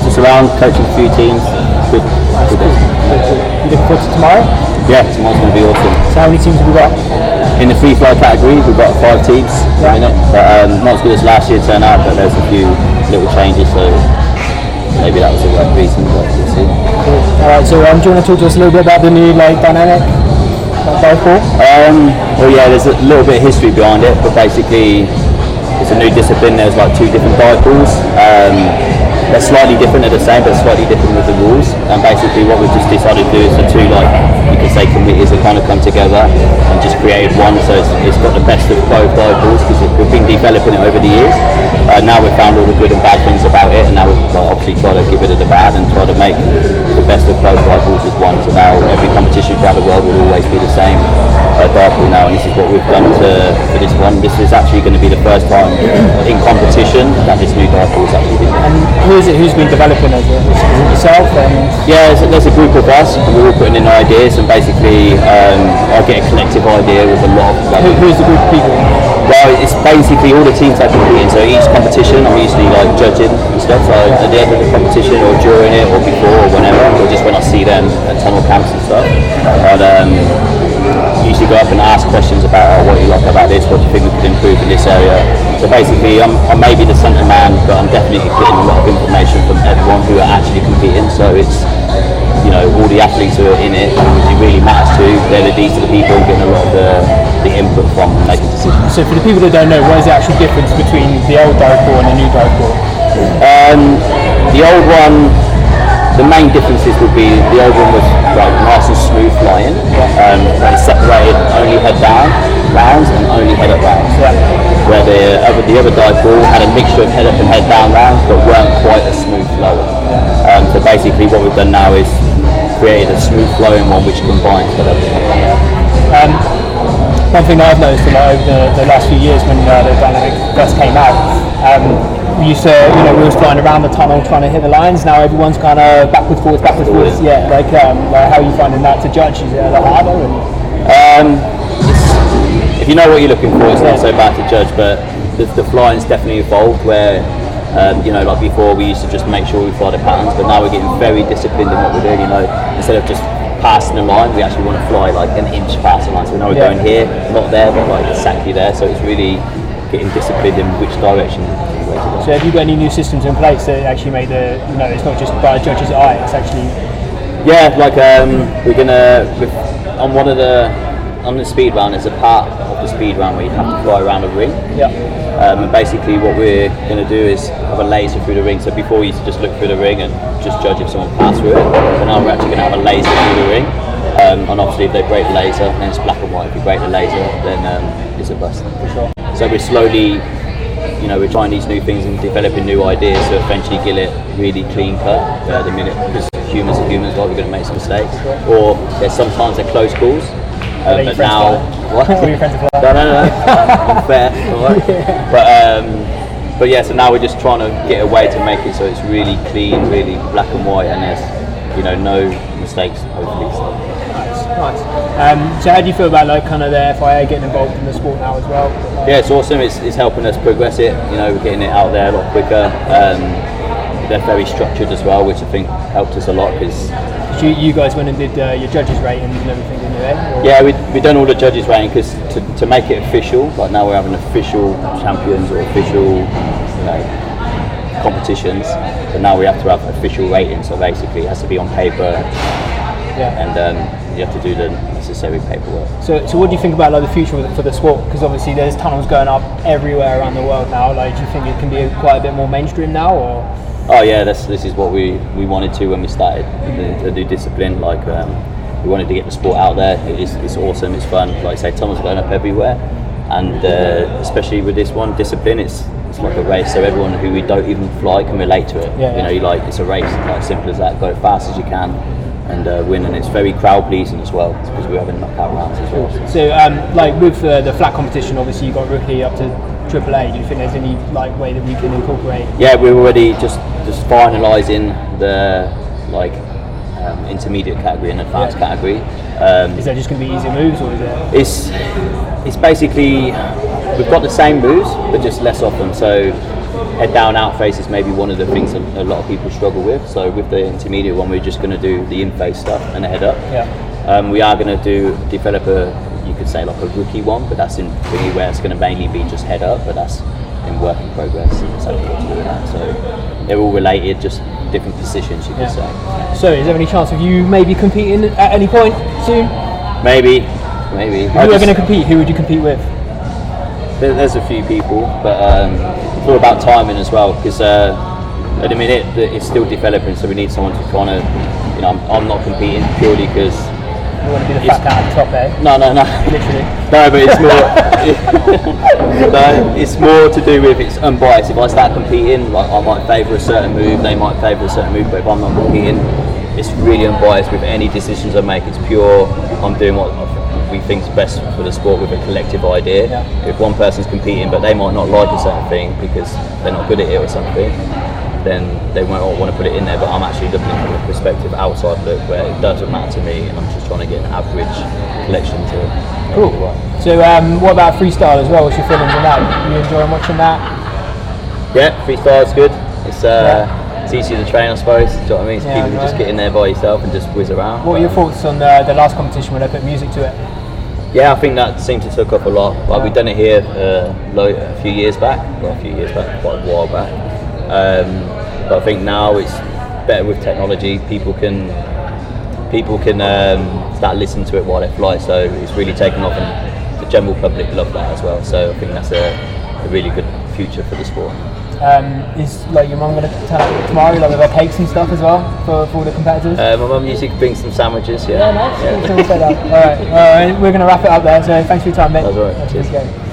Just around coaching a few teams. Good. You looking forward to tomorrow? Yeah, tomorrow's going to be awesome. So how many teams have we got? In the free fly category, we've got 5 teams in it, but not as good as last year turned out. But there's a few little changes, so maybe that was the right reason. But we'll see. Cool. All right. So do you want to talk to us a little bit about the new dynamic dive ball? Well, yeah, there's a little bit of history behind it, but basically it's a new discipline. There's like 2 different dive balls. They're slightly different, they're the same, but slightly different with the rules. And basically what we've just decided to do is the 2, like, you could say committees that kind of come together and just create one. So it's got the best of both dive balls, because we've been developing it over the years. Now we've found all the good and bad things about it, and now we've obviously tried to give it the bad and try to make the best of both dive balls as one. So now every competition throughout the world will always be the same dive ball now, and this is what we've done for this one. This is actually going to be the first time in competition that this new dive ball is actually been. And who's been developing it? Is it yourself? Yeah, there's a group of us, and we're all putting in ideas, and basically I get a collective idea with a lot of... Who's the group of people? Well, it's basically all the teams that compete in, so each competition I'm usually like judging and stuff, so at the end of the competition or during it or before or whenever, or just when I see them at tunnel camps and stuff, I'd usually go up and ask questions about what you like about this, what do you think we could improve in this area. So basically I may be the centre man, but I'm definitely getting a lot of information from everyone who are actually competing, so it's, you know, all the athletes who are in it, it really matters to. These are the people getting a lot of the input from and making decisions. So for the people that don't know, what is the actual difference between the old dive ball and the new dive ball? The old one, the main differences would be the old one was like nice and smooth flying, but it separated only head down rounds and only head up rounds. Yeah. Where the other dive ball had a mixture of head up and head down rounds, but weren't quite as smooth flowing. So basically what we've done now is created a smooth flowing one which combines head up and head down. One thing I've noticed a lot over the last few years when the dynamic first came out, we used to, we was flying around the tunnel trying to hit the lines. Now everyone's kind of backwards, forwards. Yeah, like how are you finding that to judge? Is it a lot harder? If you know what you're looking for, it's not so bad to judge, but the flying's definitely evolved where, like before we used to just make sure we fly the patterns, but now we're getting very disciplined in what we're doing, instead of just passing the line, we actually want to fly like an inch past the line. So we know we're going here, not there, but like exactly there. So it's really getting disciplined in which direction. So have you got any new systems in place that actually make it's not just by a judge's eye, it's actually... Yeah, like we're gonna, on the speed round, there's a part of the speed round where you have to fly around a ring. Yeah. And basically what we're going to do is have a laser through the ring. So before we used to just look through the ring and just judge if someone passed through it, but now we're actually going to have a laser through the ring. And obviously if they break the laser, then it's black and white. If you break the laser, then it's a bust. For sure. So we're slowly, we're trying these new things and developing new ideas to eventually get it really clean cut the minute, because humans are humans, like we're going to make some mistakes. Or there's sometimes they're close calls. But now, what? All your friends are No. Unfair. Right? Yeah. But yeah, so now we're just trying to get a way to make it so it's really clean, really black and white, and there's, no mistakes, hopefully. So. Nice. So how do you feel about the FIA getting involved in the sport now as well? Yeah, it's awesome. It's helping us progress it. We're getting it out there a lot quicker. They're very structured as well, which I think helped us a lot because. You guys went and did your judges ratings and everything, didn't you? Yeah, we done all the judges rating because to make it official, like now we're having official champions or official, competitions, but now we have to have official ratings. So basically, it has to be on paper, and you have to do the necessary paperwork. So what do you think about the future for the sport? Because obviously there's tunnels going up everywhere around the world now. Do you think it can be quite a bit more mainstream now, or? Oh yeah, this is what we wanted to when we started the new discipline. We wanted to get the sport out there. It's awesome, it's fun. Like I say, tunnels are going up everywhere, and especially with this one discipline, it's like a race. So everyone who we don't even fly can relate to it. It's a race, like simple as that. Go as fast as you can and win, and it's very crowd pleasing as well because we're having knockout rounds as well. So with the flat competition, obviously you got rookie up to AAA. Do you think there's any way that we can incorporate? Yeah, we're already just finalising the intermediate category and advanced category. Is that just going to be easier moves, or is it? It's basically we've got the same moves but just less of them. So head down, out face is maybe one of the things that a lot of people struggle with. So with the intermediate one, we're just going to do the in-face stuff and the head up. Yeah. We are going to develop you could say like a rookie one, but that's in really where it's going to mainly be just head up, but that's in work in progress. So they're all related, just different positions, you could say. So is there any chance of you maybe competing at any point soon? Maybe. If you were going to compete, who would you compete with? There's a few people, but it's all about timing as well, because at the minute it's still developing, so we need someone to kind of, I'm not competing purely because you want to be the fat guy at the top there? No. Literally. No, but it's more. No, it's more to do with it's unbiased. If I start competing, like I might favour a certain move, they might favour a certain move. But if I'm not competing, it's really unbiased with any decisions I make. It's pure. I'm doing what we think is best for the sport with a collective idea. Yeah. If one person's competing, but they might not like a certain thing because they're not good at it or something, then they won't want to put it in there. But I'm actually looking from a perspective outside look where it doesn't matter to me, and I'm just trying to get an average collection to cool. So what about freestyle as well? What's your feelings on that? Are you enjoying watching that? Yeah, freestyle is good. It's easy to train, I suppose. Do you know what I mean? So people can just get in there by yourself and just whiz around. What were your thoughts on the last competition when they put music to it? Yeah, I think that seemed to took up a lot. Like we've done it here a few years back, quite a while back. But I think now it's better with technology. People can start listening to it while they fly. So it's really taken off, and the general public love that as well. So I think that's a really good future for the sport. Is like your mum going to turn up tomorrow, like with her cakes and stuff as well for all the competitors? My mum usually brings some sandwiches. Yeah. Nice. Yeah. All right. We're going to wrap it up there. So thanks for your time, mate. That's all right. Cheers.